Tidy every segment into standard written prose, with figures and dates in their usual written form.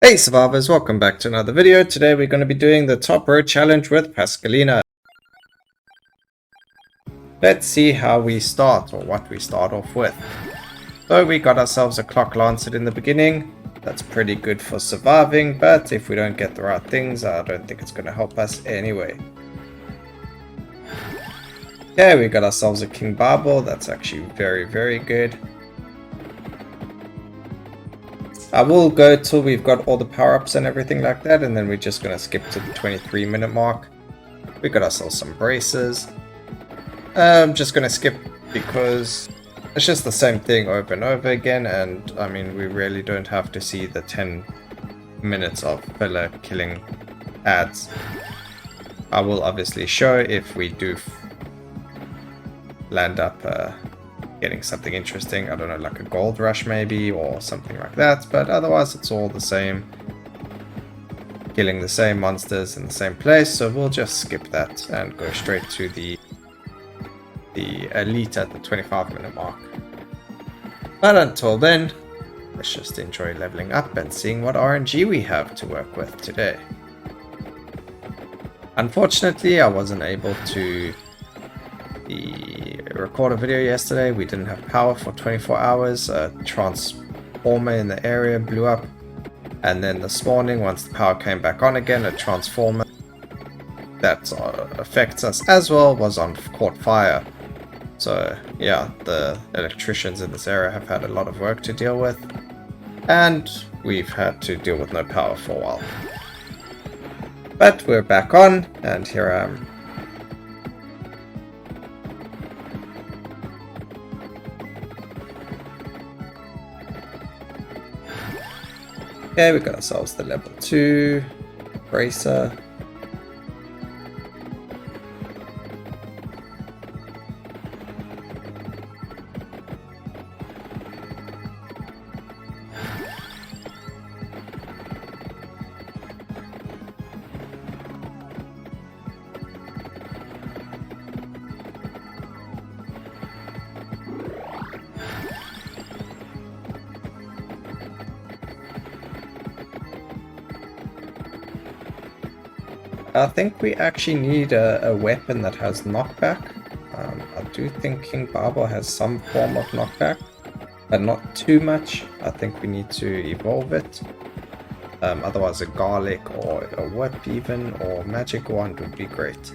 Hey survivors, welcome back to another video. Today we're going to be doing the top row challenge with Pascalina. Let's see how we start, or what we start off with. So we got ourselves a clock lancet in the beginning. That's pretty good for surviving, but if we don't get the right things, I don't think it's going to help us anyway. Okay, we got ourselves a King Barbell. That's actually very good. I will go till we've got all the power-ups and everything like that, and then we're just going to skip to the 23-minute mark. We got ourselves some braces. I'm just going to skip because it's just the same thing over and over again, and I mean, we really don't have to see the 10 minutes of filler killing ads. I will obviously show if we do land up getting something interesting, I don't know, like a gold rush maybe, or something like that, but otherwise it's all the same, killing the same monsters in the same place, so we'll just skip that and go straight to the elite at the 25-minute mark. But until then, let's just enjoy leveling up and seeing what RNG we have to work with today. Unfortunately, I wasn't able to record a video yesterday. We didn't have power for 24 hours. A transformer in the area blew up, and then this morning, once the power came back on again, a transformer that affects us as well caught fire. So yeah, the electricians in this area have had a lot of work to deal with, and we've had to deal with no power for a while. But we're back on, and here I am. Okay, we got ourselves the level 2 bracer. I think we actually need a weapon that has knockback. I do think King Barbell has some form of knockback, but not too much. I think we need to evolve it. Otherwise a garlic or a whip even, or magic wand would be great.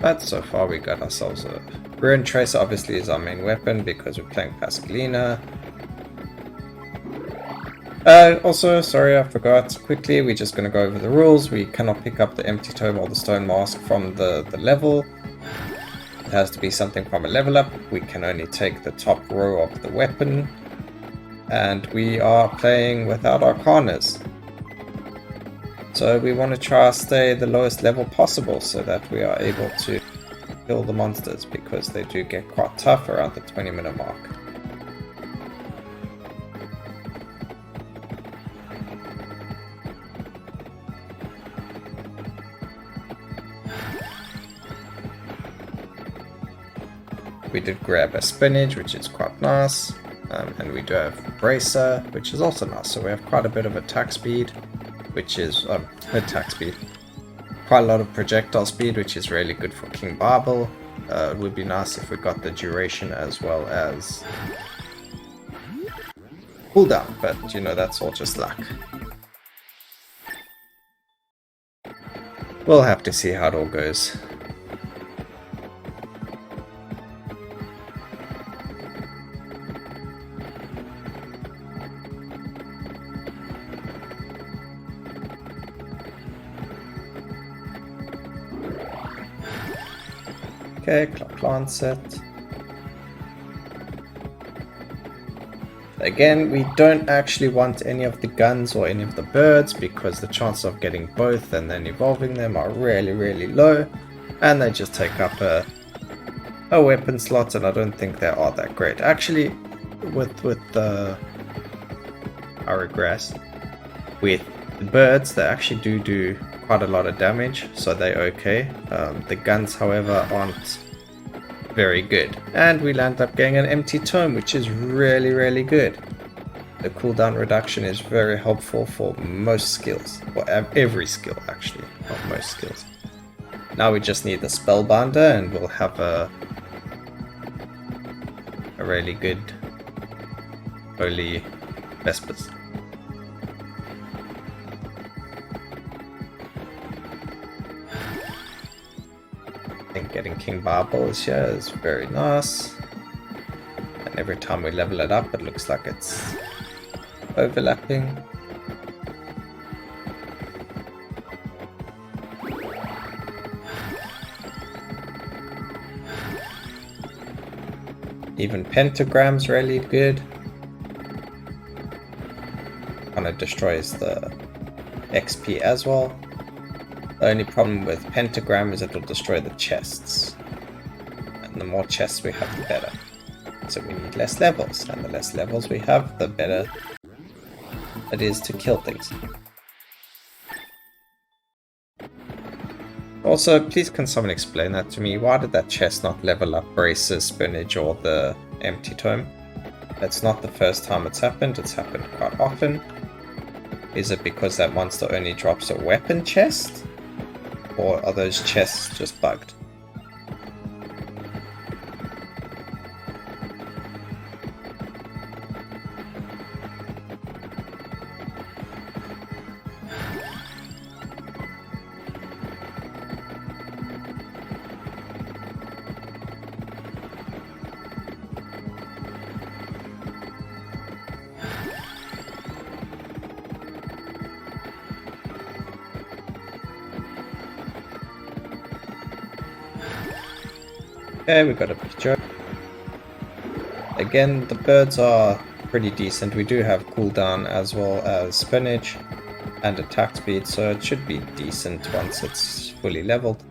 But so far we got ourselves a Ruin Tracer. Obviously is our main weapon because we're playing Pascalina. Also, sorry, I forgot quickly, we're just going to go over the rules. We cannot pick up the empty tome or the stone mask from the level. It has to be something from a level up. We can only take the top row of the weapon. And we are playing without Arcanas. So we want to try to stay the lowest level possible so that we are able to kill the monsters, because they do get quite tough around the 20-minute mark. We did grab a spinach, which is quite nice, and we do have bracer, which is also nice. So we have quite a bit of attack speed, which is quite a lot of projectile speed, which is really good for King Barbell. It would be nice if we got the duration as well as cooldown, but you know, that's all just luck. We'll have to see how it all goes. Okay, clock lancet. Again, we don't actually want any of the guns or any of the birds, because the chances of getting both and then evolving them are really low, and they just take up a weapon slot, and I don't think they are that great. Actually, I regress. With the birds, they actually do quite a lot of damage, so they're okay. The guns, however, aren't Very good. And we'll end up getting an empty tome, which is really, really good. The cooldown reduction is very helpful for most skills. Well, every skill, actually. Not most skills. Now we just need the Spellbinder, and we'll have a really good Holy Vespers. I think getting King Barbels here is very nice. And every time we level it up, it looks like it's overlapping. Even Pentagram's really good. Kind of destroys the XP as well. The only problem with Pentagram is it will destroy the chests. And the more chests we have, the better. So we need less levels, and the less levels we have, the better it is to kill things. Also, please can someone explain that to me? Why did that chest not level up Braces, Spinach, or the Empty Tome? That's not the first time it's happened quite often. Is it because that monster only drops a weapon chest? Or are those chests just bugged? Okay, we got a picture. Again, the birds are pretty decent. We do have cooldown as well as spinach and attack speed, so it should be decent once it's fully leveled.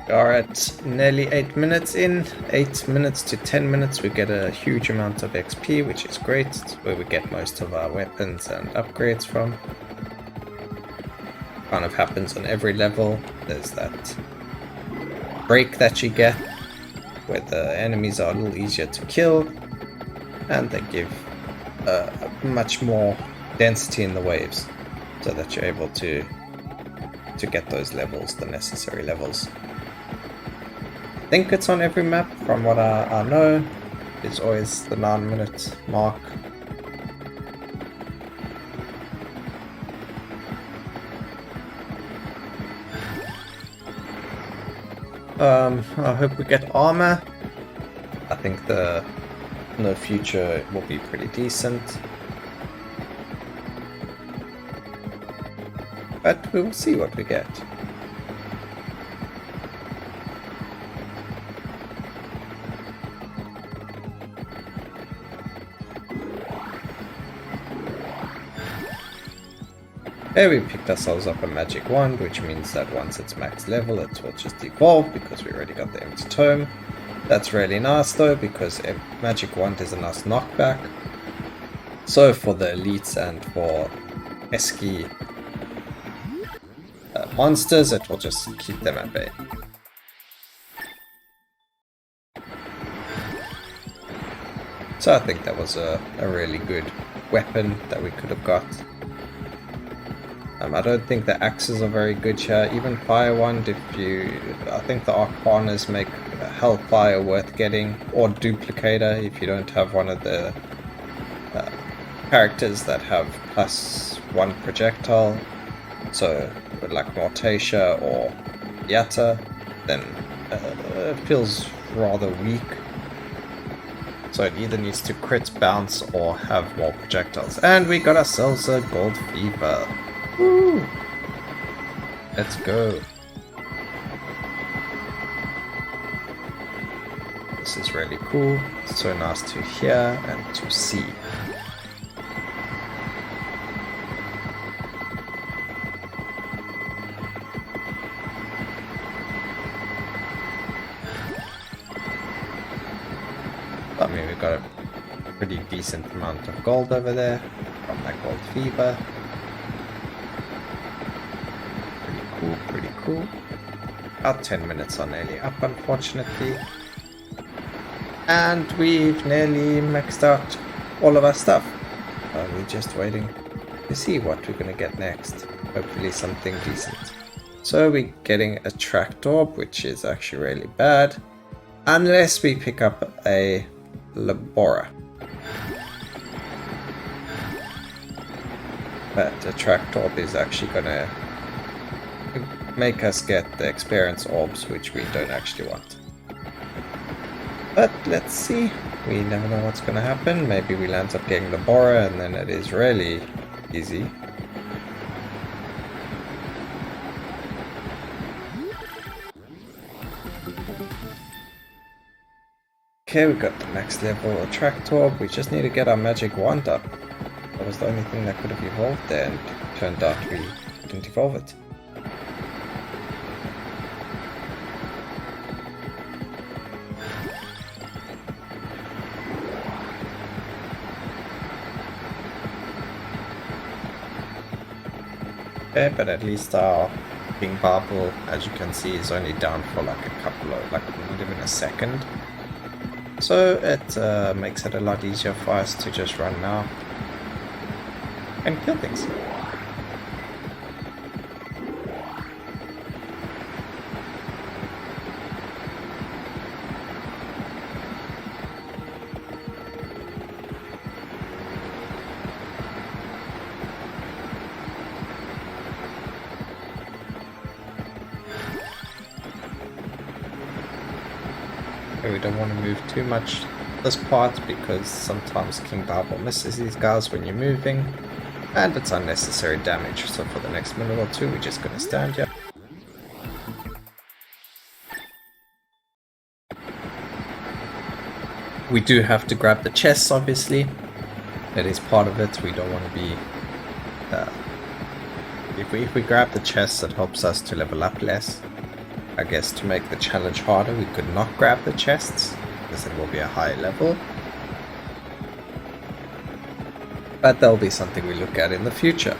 We are at nearly 8 minutes in. 8 minutes to 10 minutes we get a huge amount of XP, which is great. It's where we get most of our weapons and upgrades from. Kind of happens on every level. There's that break that you get where the enemies are a little easier to kill and they give much more density in the waves so that you're able to get those levels, the necessary levels. I think it's on every map from what I know. It's always the 9-minute mark. I hope we get armor. I think the no future will be pretty decent. But we will see what we get. There we picked ourselves up a magic wand, which means that once it's max level it will just evolve because we already got the empty tome. That's really nice though, because a magic wand is a nice knockback. So for the elites and for pesky monsters, it will just keep them at bay. So I think that was a really good weapon that we could have got. I don't think the axes are very good here. Even Fire Wand, I think the Arcanas make Hellfire worth getting, or Duplicator if you don't have one of the characters that have +1 projectile. So with like Mortacia or Yatta, then it feels rather weak. So it either needs to crit bounce or have more projectiles. And we got ourselves a Gold Fever. Woo! Let's go. This is really cool. It's so nice to hear and to see. I mean, we've got a pretty decent amount of gold over there from that Gold Fever. Pretty cool. About 10 minutes are nearly up, unfortunately. And we've nearly maxed out all of our stuff. We're just waiting to see what we're going to get next. Hopefully something decent. So we're getting a Tracked Orb, which is actually really bad. Unless we pick up a Labora. But the Tracked Orb is actually going to make us get the experience orbs, which we don't actually want. But let's see. We never know what's going to happen. Maybe we'll end up getting Labora and then it is really easy. Okay, we got the next level Tracked Orb. We just need to get our magic wand up. That was the only thing that could have evolved there, and it turned out we didn't evolve it. Okay, but at least our King Barbel, as you can see, is only down for like a couple of, like not even a second. So it makes it a lot easier for us to just run now and kill things. We don't want to move too much this part because sometimes King Barbel misses these guys when you're moving and it's unnecessary damage. So for the next minute or two we're just going to stand here. We do have to grab the chests, obviously. That is part of it. We don't want to be... if we grab the chests, it helps us to level up less. I guess to make the challenge harder, we could not grab the chests, because it will be a higher level. But that'll be something we look at in the future.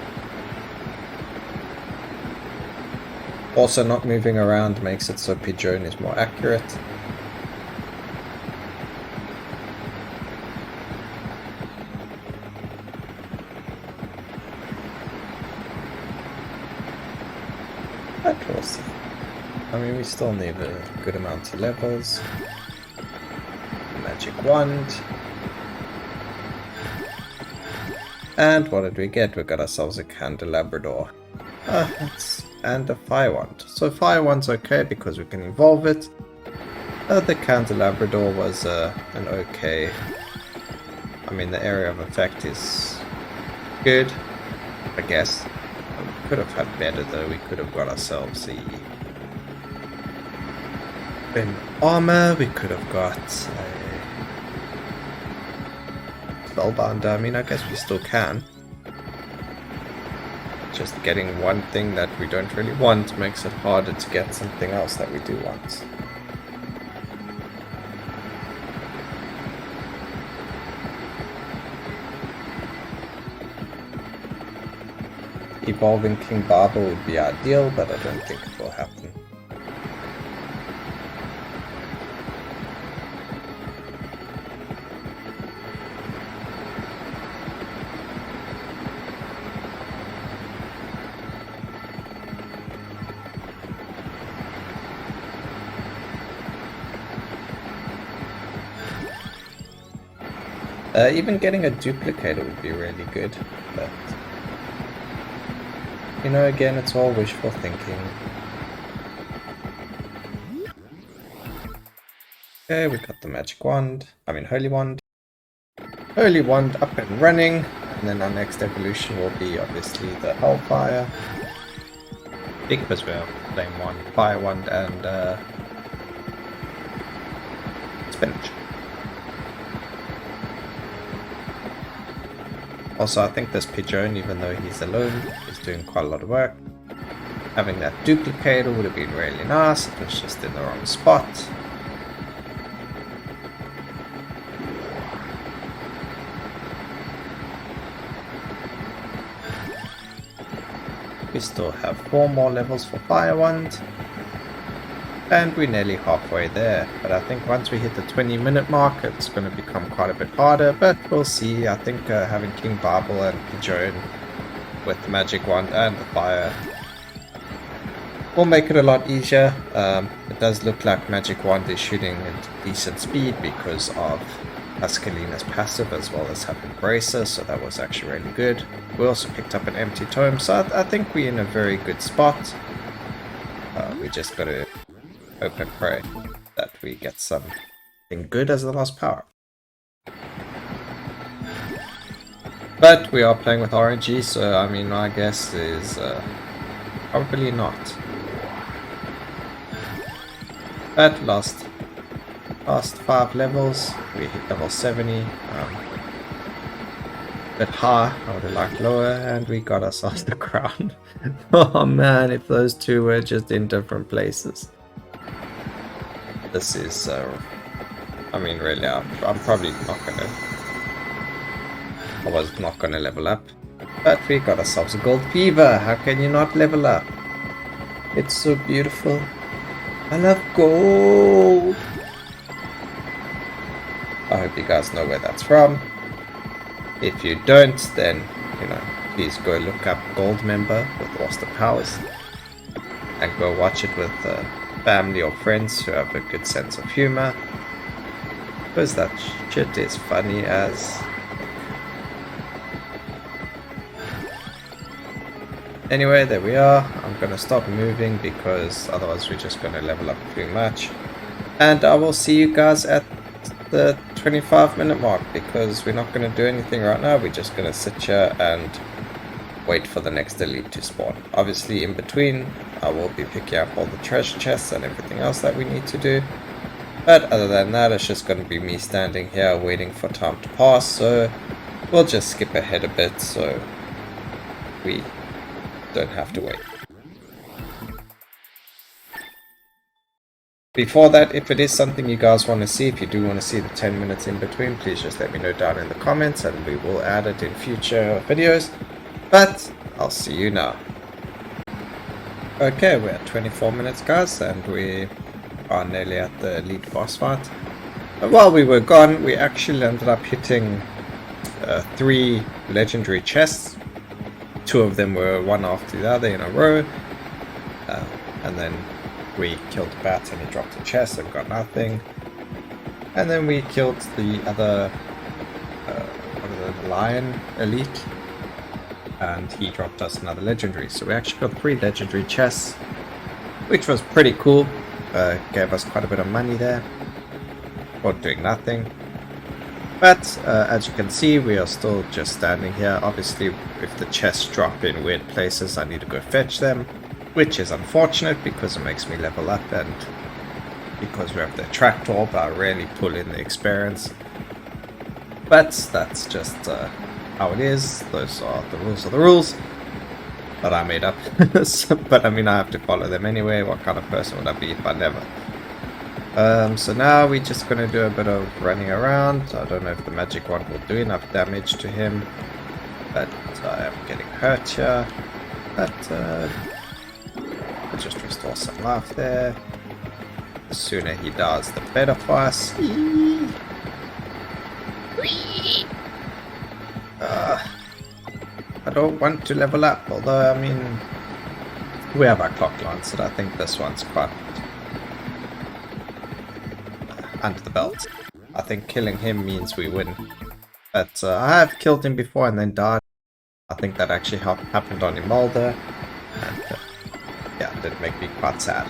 Also, not moving around makes it so Pidgeon is more accurate. But we'll see. I mean, we still need a good amount of levels. Magic Wand. And what did we get? We got ourselves a Candelabrador. And a Fire Wand. So Fire Wand's okay because we can evolve it. The Candelabrador was an okay... I mean, the area of effect is good, I guess. We could have had better though. We could have got ourselves the... in armor, we could have got a Spellbounder. I mean, I guess we still can. Just getting one thing that we don't really want makes it harder to get something else that we do want. Evolving King Barbel would be ideal, but I don't think it will happen. Even getting a duplicator would be really good, but you know, again, it's all wishful thinking. Okay, we got the magic wand, holy wand. Holy wand up and running, and then our next evolution will be obviously the hellfire. Because we're playing one fire wand and spinach. Also, I think this pigeon, even though he's alone, is doing quite a lot of work. Having that duplicator would have been really nice. It was just in the wrong spot. We still have 4 more levels for Fire Wand. And we're nearly halfway there. But I think once we hit the 20-minute mark, it's going to become quite a bit harder. But we'll see. I think having King Bible and Pigeon with the Magic Wand and the Fire will make it a lot easier. It does look like Magic Wand is shooting at decent speed because of Pascalina's passive as well as having Bracer, so that was actually really good. We also picked up an empty tome, so I think we're in a very good spot. We just gotta hope and pray that we get something good as the last power. But we are playing with RNG, so I mean, my guess is probably not. At last 5 levels, we hit level 70, bit high, I would have liked lower, and we got ourselves the crown. Oh man, if those two were just in different places. This is, I mean really, I'm probably not gonna, I was not gonna level up, but we got ourselves a gold fever. How can you not level up? It's so beautiful. I love gold. I hope you guys know where that's from. If you don't, then, you know, please go look up Gold Member with Austin Powers and go watch it with family or friends who have a good sense of humor, because that shit is funny as... Anyway, there we are. I'm gonna stop moving because otherwise we're just gonna level up too much. And I will see you guys at the 25-minute mark, because we're not going to do anything right now. We're just going to sit here and wait for the next elite to spawn. Obviously in between I will be picking up all the treasure chests and everything else that we need to do, but other than that it's just going to be me standing here waiting for time to pass, so we'll just skip ahead a bit so we don't have to wait. Before that, if it is something you guys want to see, if you do want to see the 10 minutes in between, please just let me know down in the comments and we will add it in future videos. But I'll see you now. Okay, we're at 24 minutes guys, and we are nearly at the elite boss fight. And while we were gone, we actually ended up hitting 3 legendary chests. 2 of them were one after the other in a row. And then we killed the bat and he dropped a chest and got nothing. And then we killed the other the lion elite, and he dropped us another legendary. So we actually got 3 legendary chests, which was pretty cool. Gave us quite a bit of money there for doing nothing. But as you can see, we are still just standing here. Obviously, if the chests drop in weird places, I need to go fetch them, which is unfortunate because it makes me level up, and because we have the attract orb, I rarely pull in the experience. But that's just how it is. Those are the rules that I made up. But I mean, I have to follow them anyway. What kind of person would I be if I never? So now we're just going to do a bit of running around. I don't know if the magic wand will do enough damage to him, but I am getting hurt here. But I'll just restore some life there. The sooner he dies, the better for us. I don't want to level up, although I mean, we have our clock lance, and I think this one's quite under the belt. I think killing him means we win But I have killed him before and then died. I think that actually happened on Imelda. And yeah, it did make me quite sad.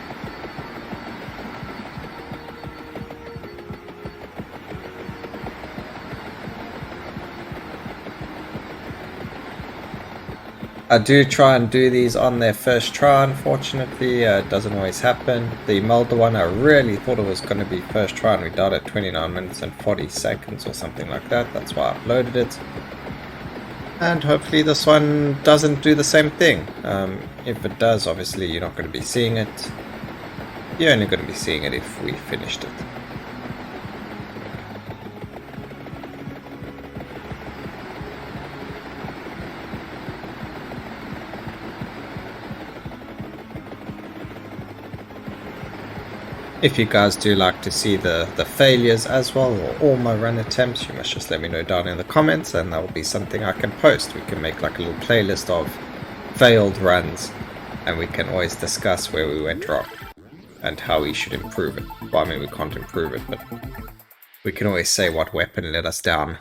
I do try and do these on their first try, unfortunately. It doesn't always happen. The Mulder one, I really thought it was going to be first try, and we died at 29 minutes and 40 seconds or something like that. That's why I uploaded it. And hopefully this one doesn't do the same thing. If it does, obviously you're not going to be seeing it. You're only going to be seeing it if we finished it. If you guys do like to see the failures as well, or all my run attempts, you must just let me know down in the comments, and that will be something I can post. We can make like a little playlist of failed runs, and we can always discuss where we went wrong and how we should improve it. Well, I mean, we can't improve it, but we can always say what weapon let us down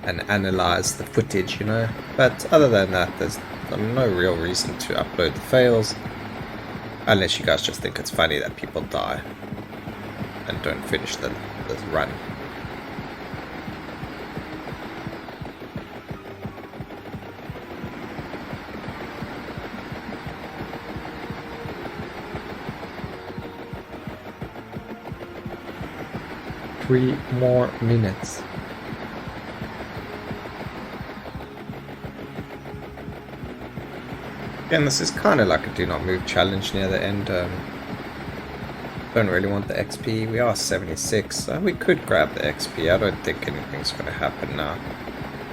and analyze the footage, you know. But other than that, there's no real reason to upload the fails. Unless you guys just think it's funny that people die and don't finish the run. Three more minutes. Again, this is kind of like a do not move challenge near the end. Don't really want the XP. We are 76. We could grab the XP. I don't think anything's going to happen now.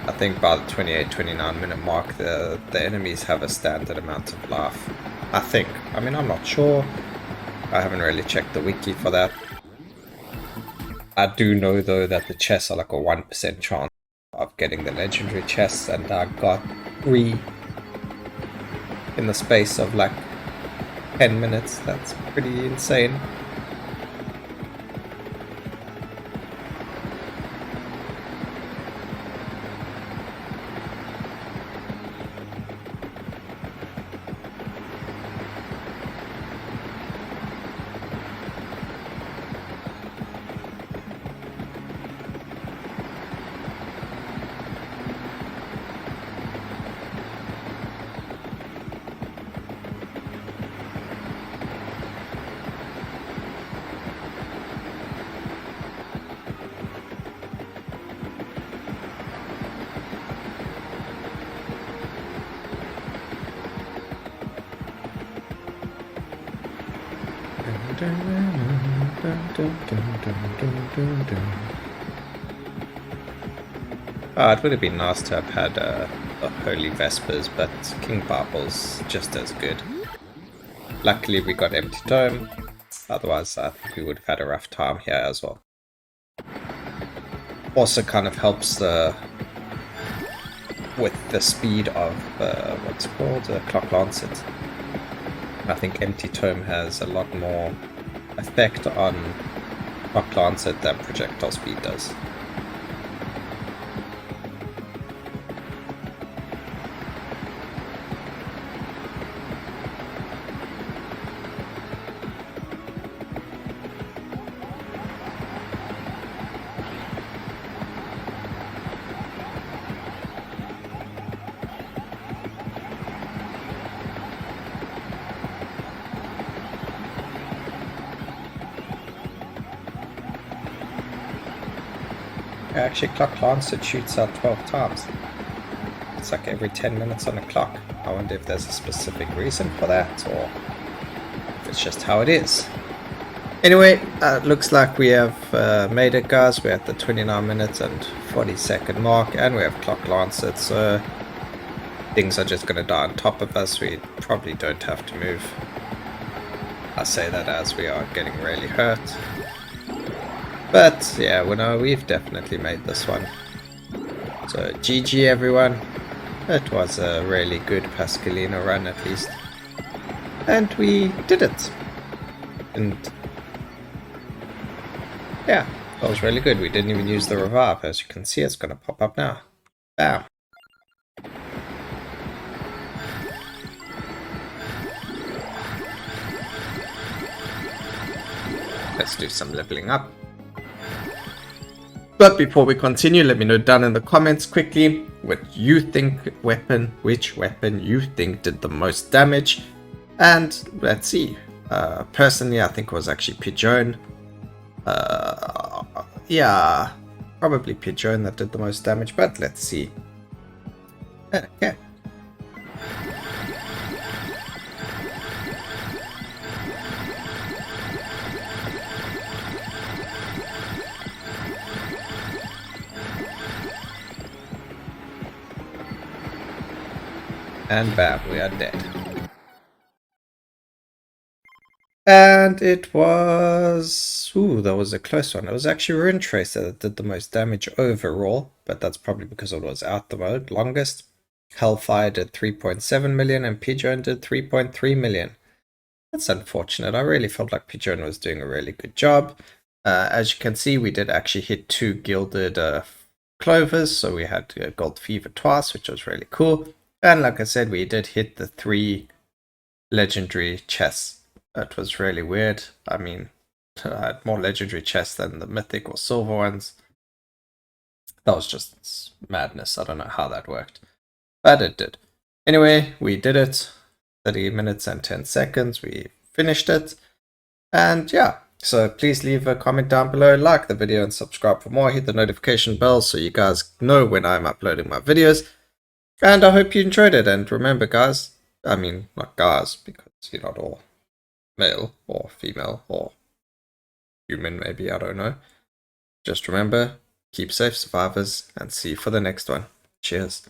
I think by the 28-29 minute mark, the enemies have a standard amount of life. I think. I mean, I'm not sure. I haven't really checked the wiki for that. I do know though that the chests are like a 1% chance of getting the legendary chests, and I got 3 in the space of like 10 minutes. That's pretty insane. It would have been nice to have had the Holy Vespers, but King Bible's just as good. Luckily we got Empty Tome, otherwise I think we would have had a rough time here as well. Also kind of helps with the speed of what's it called, Clock Lancet. I think Empty Tome has a lot more effect on Clock Lancet than projectile speed does. Actually, Clock Lancet shoots out 12 times. It's like every 10 minutes on the clock. I wonder if there's a specific reason for that, or if it's just how it is. Anyway, it looks like we have made it, guys. We're at the 29 minutes and 40-second mark, and we have Clock Lancet, so things are just going to die on top of us. We probably don't have to move. I say that as we are getting really hurt. But yeah, well, no, we've definitely made this one. So GG everyone. It was a really good Pascalino run at least. And we did it. And yeah, That was really good. We didn't even use the revive. As you can see, it's going to pop up now. Bam. Let's do some leveling up. But before we continue, let me know down in the comments quickly what you think which weapon you think did the most damage. And let's see. Personally, I think it was actually Pigeon. Yeah, probably Pigeon that did the most damage, but let's see. Okay. And bam, we are dead. And it was... Ooh, that was a close one. It was actually Rune Tracer that did the most damage overall, but that's probably because it was out the mode longest. Hellfire did 3.7 million and Pigeon did 3.3 million. That's unfortunate. I really felt like Pigeon was doing a really good job. As you can see, we did actually hit 2 gilded clovers, so we had Gold Fever twice, which was really cool. And like I said, we did hit the 3 legendary chests. That was really weird. I mean, I had more legendary chests than the mythic or silver ones. That was just madness. I don't know how that worked, but it did. Anyway, we did it. 30 minutes and 10 seconds. We finished it. And yeah, so please leave a comment down below, like the video and subscribe for more. Hit the notification bell so you guys know when I'm uploading my videos. And I hope you enjoyed it. And remember guys, I mean not guys because you're not all male or female or human maybe, I don't know. Just remember, keep safe survivors and see you for the next one. Cheers.